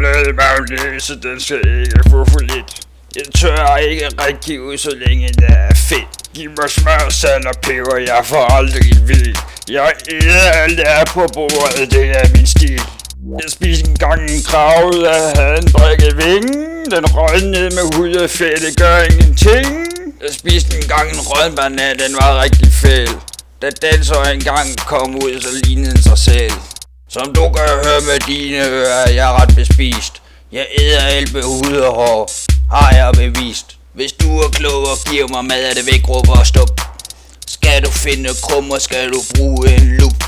Lad mig læse, den skal ikke få for lidt. Jeg tør ikke rigtig ud, så længe det er fedt. Giv mig smør, sand og peber, jeg får aldrig vild. Jeg æder alt der på bordet, det er min stil. Jeg spiste engang en krav, jeg havde en drikke vingen. Den røg ned med hud og fedt, det gør ingenting. Jeg spiste engang en rød banan, den var rigtig fæl. Da den så engang kom ud, så lignede den sig selv. Som du kan høre med dine ører, er jeg ret bespist. Jeg æder alt med hud og hår, har jeg bevist. Hvis du er klog og giver mig mad, er det væk, råber og stop. Skal du finde krummer, skal du bruge en lup.